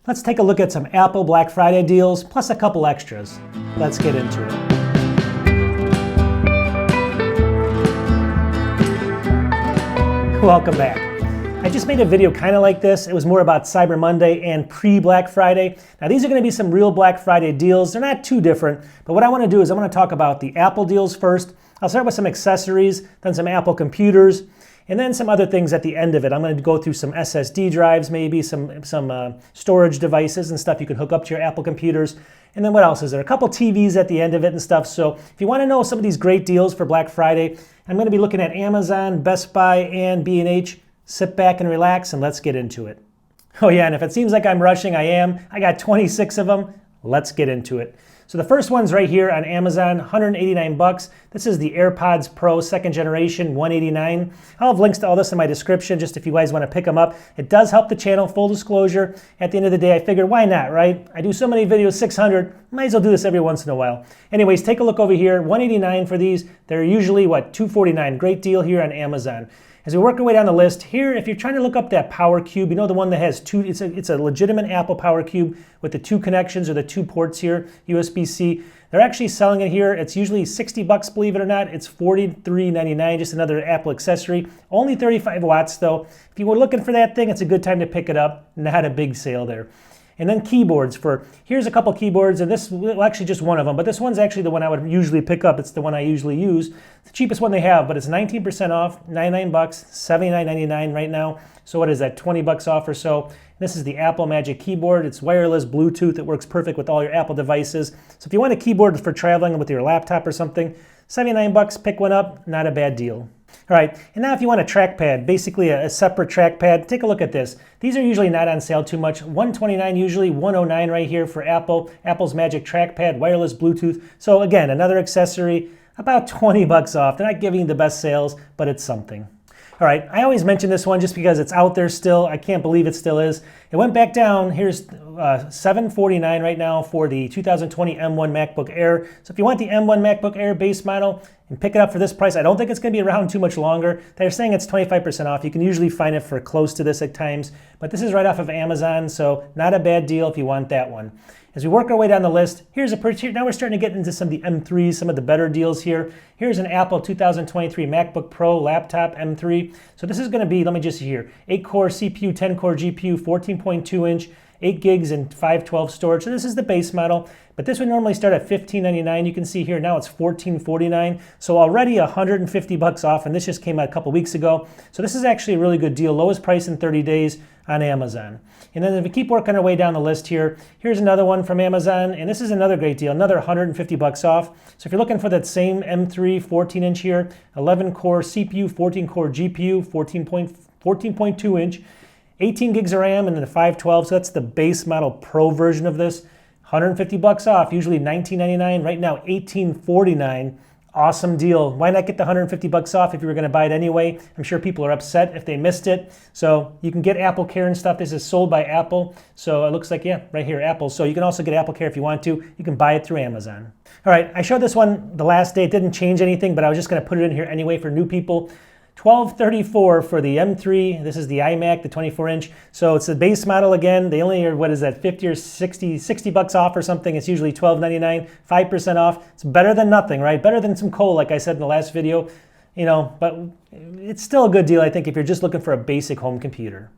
Let's take a look at some Apple Black Friday deals, plus a couple extras. Let's get into it. Welcome back. I just made a video kind of like this. It was more about Cyber Monday and pre-Black Friday. Now these are going to be some real Black Friday deals. They're not too different, but what I want to do is I want to talk about the Apple deals first. I'll start with some accessories, then some Apple computers, and then some other things at the end of it. I'm going to go through some SSD drives, maybe some storage devices and stuff you can hook up to your Apple computers. And then what else is there? A couple TVs at the end of it and stuff. So if you want to know some of these great deals for Black Friday, I'm going to be looking at Amazon, Best Buy, and B&H. Sit back and relax and let's get into it. Oh yeah, and if it seems like I'm rushing, I am. I got 26 of them. Let's get into it. So the first one's right here on Amazon, 189 bucks. This is the AirPods Pro 2nd generation, 189. I'll have links to all this in my description, just if you guys want to pick them up. It does help the channel, full disclosure. At the end of the day, I figured, why not, right? I do so many videos, 600, might as well do this every once in a while. Anyways, take a look over here, 189 for these. They're usually, $249. Great deal here on Amazon. As we work our way down the list, here, if you're trying to look up that Power Cube, you know the one that has two, it's a legitimate Apple Power Cube with the two connections or the two ports here, USB-C. They're actually selling it here. It's usually 60 bucks, believe it or not. It's $43.99, just another Apple accessory. Only 35 watts though. If you were looking for that thing, it's a good time to pick it up. Not a big sale there. And then keyboards here's a couple keyboards, and this, well, actually just one of them, but this one's actually the one I would usually pick up. It's the one I usually use. It's the cheapest one they have, but it's 19% off, 99 bucks, $79.99 right now. So what is that, 20 bucks off or so? This is the Apple Magic Keyboard. It's wireless, Bluetooth. It works perfect with all your Apple devices. So if you want a keyboard for traveling with your laptop or something, 79 bucks, pick one up, not a bad deal. All right, and now if you want a trackpad, basically a separate trackpad, take a look at this. These are usually not on sale too much. $129 usually, $109 right here for Apple's Magic Trackpad, wireless Bluetooth. So again, another accessory, about 20 bucks off. They're not giving you the best sales, but it's something. All right, I always mention this one just because it's out there still. I can't believe it still is. It went back down. Here's $749 right now for the 2020 M1 MacBook Air. So if you want the M1 MacBook Air base model and pick it up for this price, I don't think it's going to be around too much longer. They're saying it's 25% off. You can usually find it for close to this at times, but this is right off of Amazon, so not a bad deal if you want that one. As we work our way down the list, now we're starting to get into some of the M3s, some of the better deals here. Here's an Apple 2023 MacBook Pro laptop M3. So this is going to be, let me just see here, 8-core CPU, 10-core GPU, 14.2 inch, 8 gigs and 512 storage. So this is the base model, but this would normally start at $15.99. You can see here now it's $14.49. So already 150 bucks off, and this just came out a couple weeks ago. So this is actually a really good deal, lowest price in 30 days on Amazon. And then if we keep working our way down the list here, here's another one from Amazon, and this is another great deal, another 150 bucks off. So if you're looking for that same M3 14-inch here, 11-core CPU, 14-core GPU, 14.2 inch, 18 gigs of RAM, and then the 512, so that's the base model Pro version of this. 150 bucks off, usually $19.99, right now $18.49. Awesome deal. Why not get the 150 bucks off if you were going to buy it anyway? I'm sure people are upset if they missed it. So you can get Apple Care and stuff. This is sold by Apple. So it looks like, yeah, right here, Apple. So you can also get Apple Care if you want to. You can buy it through Amazon. All right, I showed this one the last day. It didn't change anything, but I was just going to put it in here anyway for new people. $1234 for the M3. This is the iMac, the 24-inch. So it's the base model again. They only are, what is that, 50 or 60 bucks off or something. It's usually $12.99, 5% off. It's better than nothing, right? Better than some coal, like I said in the last video. You know, but it's still a good deal, I think, if you're just looking for a basic home computer.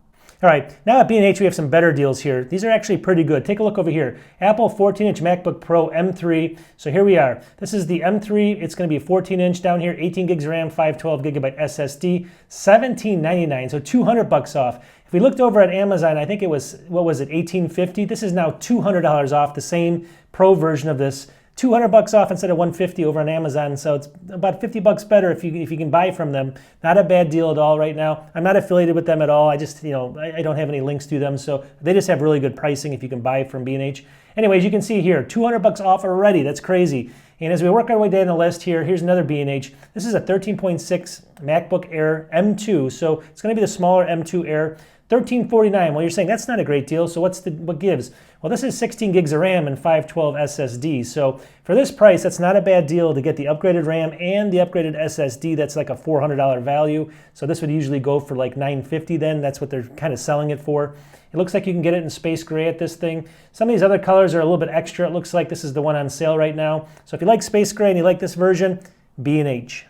All right, now at B&H we have some better deals here. These are actually pretty good. Take a look over here. Apple 14-inch MacBook Pro M3. So here we are. This is the M3. It's going to be a 14-inch down here, 18 gigs RAM, 512 gigabyte SSD, $17.99, so 200 bucks off. If we looked over at Amazon, I think it was, what was it, $18.50? This is now $200 off, the same Pro version of this. 200 bucks off instead of 150 over on Amazon, so it's about 50 bucks better if you can buy from them. Not a bad deal at all right now. I'm not affiliated with them at all. I just, I don't have any links to them, so they just have really good pricing if you can buy from B&H. Anyways, you can see here, 200 bucks off already. That's crazy. And as we work our way down the list here, here's another B&H. This is a 13.6 MacBook Air M2, so it's going to be the smaller M2 Air. $13.49. Well, you're saying that's not a great deal, so what gives? Well, this is 16 gigs of RAM and 512 SSDs. So for this price, that's not a bad deal to get the upgraded RAM and the upgraded SSD. That's like a $400 value. So this would usually go for like $950 then. That's what they're kind of selling it for. It looks like you can get it in space gray at this thing. Some of these other colors are a little bit extra. It looks like this is the one on sale right now. So if you like space gray and you like this version, B&H.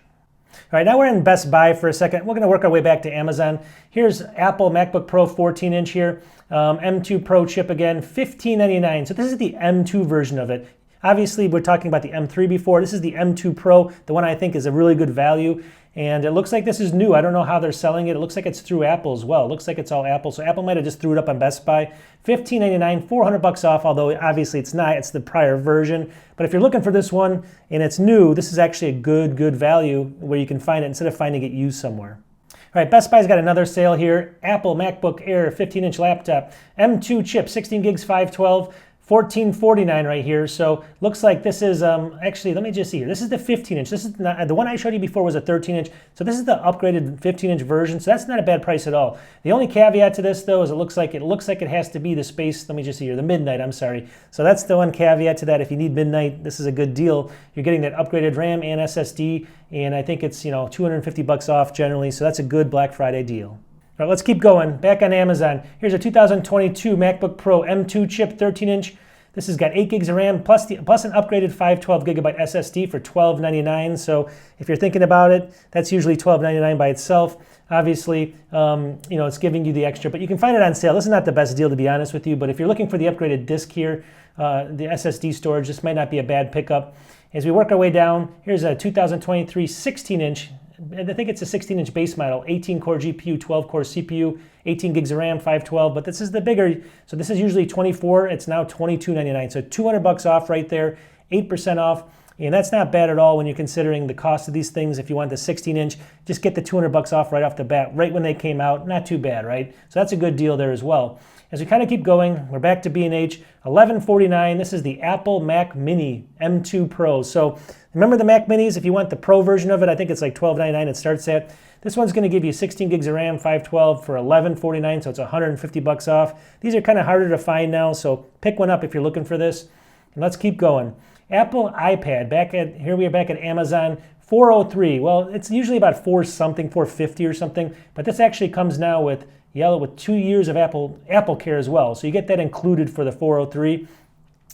All right, now we're in Best Buy for a second. We're going to work our way back to Amazon. Here's Apple MacBook Pro 14-inch here. M2 Pro chip again, $15.99. So this is the M2 version of it. Obviously, we're talking about the M3 before. This is the M2 Pro, the one I think is a really good value. And it looks like this is new. I don't know how they're selling it. It looks like it's through Apple as well. It looks like it's all Apple. So Apple might have just threw it up on Best Buy. $15.99, $400 off, although obviously it's not. It's the prior version. But if you're looking for this one and it's new, this is actually a good value where you can find it instead of finding it used somewhere. All right, Best Buy's got another sale here. Apple MacBook Air 15-inch laptop, M2 chip, 16 gigs, 512. $14.49 right here. So looks like this is actually, let me just see here. This is the 15-inch. This is not, the one I showed you before was a 13-inch. So this is the upgraded 15-inch version. So that's not a bad price at all. The only caveat to this though is it looks like it has to be the space. Let me just see here. The midnight. I'm sorry. So that's the one caveat to that. If you need midnight, this is a good deal. You're getting that upgraded RAM and SSD, and I think it's $250 off generally. So that's a good Black Friday deal. All right, let's keep going. Back on Amazon. Here's a 2022 MacBook Pro M2 chip, 13-inch. This has got 8 gigs of RAM plus an upgraded 512 gigabyte SSD for $12.99. So if you're thinking about it, that's usually $12.99 by itself. Obviously, it's giving you the extra, but you can find it on sale. This is not the best deal, to be honest with you, but if you're looking for the upgraded disk here, the SSD storage, this might not be a bad pickup. As we work our way down, here's a 2023 16-inch. I think it's a 16-inch base model, 18-core GPU, 12-core CPU, 18 gigs of RAM, 512, but this is the bigger, so this is usually 24, it's now $22.99, so $200 off right there, 8% off, and that's not bad at all when you're considering the cost of these things. If you want the 16-inch, just get the $200 off right off the bat, right when they came out, not too bad, right? So that's a good deal there as well. As we kind of keep going, we're back to B&H, $11.49. This is the Apple Mac Mini M2 Pro. So remember the Mac Minis? If you want the Pro version of it, I think it's like $12.99 it starts at. This one's going to give you 16 gigs of RAM, 512 for $11.49, so it's $150 off. These are kind of harder to find now, so pick one up if you're looking for this. And let's keep going. Apple iPad, here we are back at Amazon, $403. Well, it's usually about $450 or something, but this actually comes now with 2 years of Apple Care as well. So you get that included for the $403.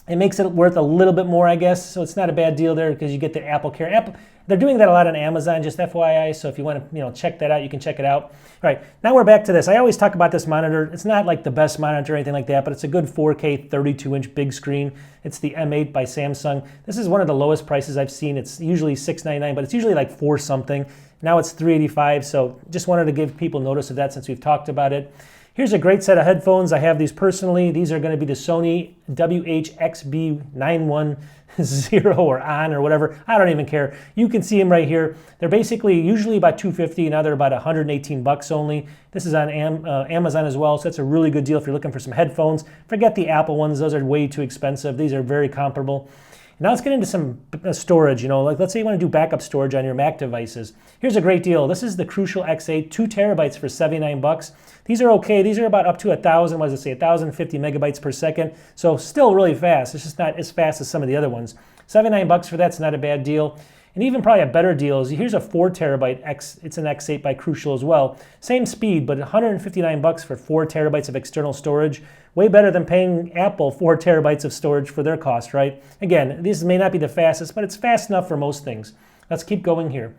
It makes it worth a little bit more, I guess. So it's not a bad deal there because you get the Apple Care. They're doing that a lot on Amazon, just FYI. So if you want to, check that out, you can check it out. All right, now we're back to this. I always talk about this monitor. It's not like the best monitor or anything like that, but it's a good 4K 32-inch big screen. It's the M8 by Samsung. This is one of the lowest prices I've seen. It's usually $699, but it's usually like $4 something. Now it's $385. So just wanted to give people notice of that since we've talked about it. Here's a great set of headphones. I have these personally. These are going to be the Sony WH-XB910 or on or whatever. I don't even care. You can see them right here. They're basically usually about $250. Now they're about $118 only. This is on Amazon as well, so that's a really good deal if you're looking for some headphones. Forget the Apple ones. Those are way too expensive. These are very comparable. Now let's get into some storage, like let's say you want to do backup storage on your Mac devices. Here's a great deal. This is the Crucial X8, 2 terabytes for $79. These are okay. These are about up to 1,050 megabytes per second. So still really fast. It's just not as fast as some of the other ones. $79 for that's not a bad deal. And even probably a better deal is here's a 4 terabyte it's an X8 by Crucial as well. Same speed, but $159 for 4 terabytes of external storage. Way better than paying Apple 4 terabytes of storage for their cost, right? Again, these may not be the fastest, but it's fast enough for most things. Let's keep going here.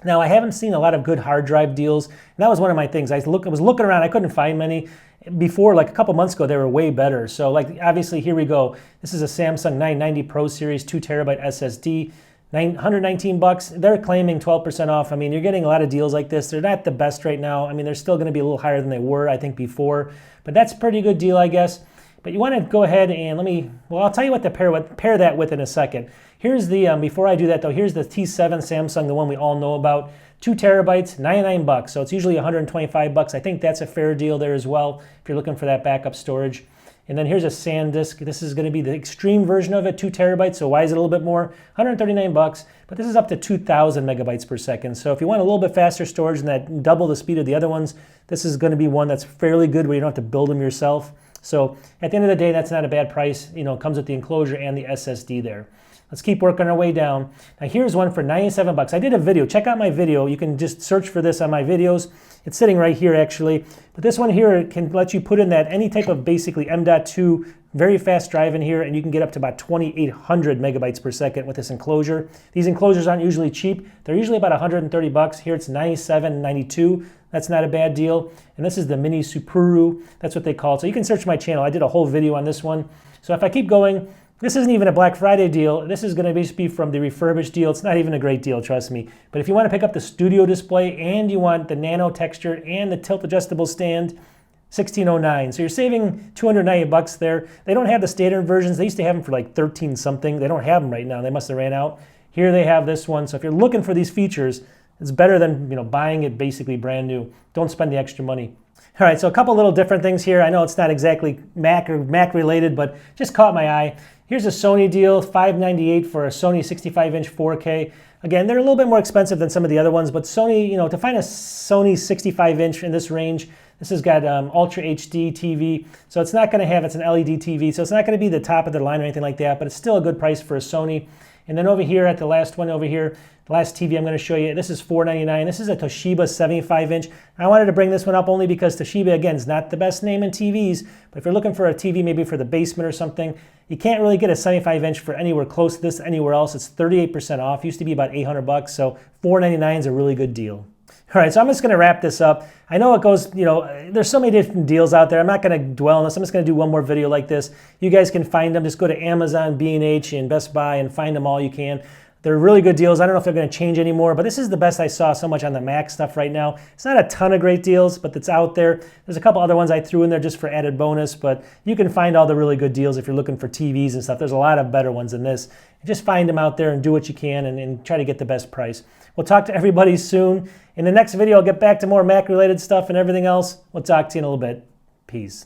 Now, I haven't seen a lot of good hard drive deals. And that was one of my things. I was looking around. I couldn't find many. Before, like a couple months ago, they were way better. So like obviously, here we go. This is a Samsung 990 Pro Series 2 terabyte SSD. $119. They're claiming 12% off. I mean, you're getting a lot of deals like this. They're not the best right now. I mean, they're still going to be a little higher than they were, I think, before. But that's a pretty good deal, I guess. But you want to go ahead and I'll tell you what to pair that with in a second. Here's the, before I do that though, here's the T7 Samsung, the one we all know about. 2 terabytes, $99. So it's usually $125. I think that's a fair deal there as well if you're looking for that backup storage. And then here's a SanDisk. This is going to be the extreme version of it, 2 terabytes. So why is it a little bit more? 139 bucks, but this is up to 2,000 megabytes per second. So if you want a little bit faster storage and that double the speed of the other ones, this is going to be one that's fairly good where you don't have to build them yourself. So at the end of the day, that's not a bad price. You know, it comes with the enclosure and the SSD there. Let's keep working our way down. Now here's one for 97 bucks. I did a video. Check out my video. You can just search for this on my videos. It's sitting right here actually. But this one here can let you put in that any type of basically M.2 very fast drive in here, and you can get up to about 2,800 megabytes per second with this enclosure. These enclosures aren't usually cheap. They're usually about 130 bucks. Here it's 97, 92. That's not a bad deal. And this is the Mini Supuru. That's what they call it. So you can search my channel. I did a whole video on this one. So if I keep going, this isn't even a Black Friday deal. This is going to be from the refurbished deal. It's not even a great deal, trust me. But if you want to pick up the studio display and you want the nano texture and the tilt adjustable stand, $1,609. So you're saving 290 bucks there. They don't have the standard versions. They used to have them for like 13 something. They don't have them right now. They must have ran out. Here they have this one. So if you're looking for these features, it's better than, you know, buying it basically brand new. Don't spend the extra money. All right, so a couple little different things here. I know it's not exactly Mac or Mac related, but just caught my eye. Here's a Sony deal, $598 for a Sony 65-inch 4K. Again, they're a little bit more expensive than some of the other ones, but Sony, you know, to find a Sony 65-inch in this range, this has got Ultra HD TV, so it's not going to have, it's an LED TV, so it's not going to be the top of the line or anything like that, but it's still a good price for a Sony. And then over here at the last one over here, the last TV I'm going to show you, this is $499. This is a Toshiba 75-inch. I wanted to bring this one up only because Toshiba, again, is not the best name in TVs, but if you're looking for a TV maybe for the basement or something, you can't really get a 75-inch for anywhere close to this anywhere else. It's 38% off. Used to be about 800 bucks, so $499 is a really good deal. All right, so I'm just going to wrap this up. I know it goes, you know, there's so many different deals out there. I'm not going to dwell on this. I'm just going to do one more video like this. You guys can find them. Just go to Amazon, B&H, and Best Buy and find them all you can. They're really good deals. I don't know if they're going to change anymore, but this is the best I saw so much on the Mac stuff right now. It's not a ton of great deals, but it's out there. There's a couple other ones I threw in there just for added bonus, but you can find all the really good deals if you're looking for TVs and stuff. There's a lot of better ones than this. Just find them out there and do what you can and try to get the best price. We'll talk to everybody soon. In the next video, I'll get back to more Mac-related stuff and everything else. We'll talk to you in a little bit. Peace.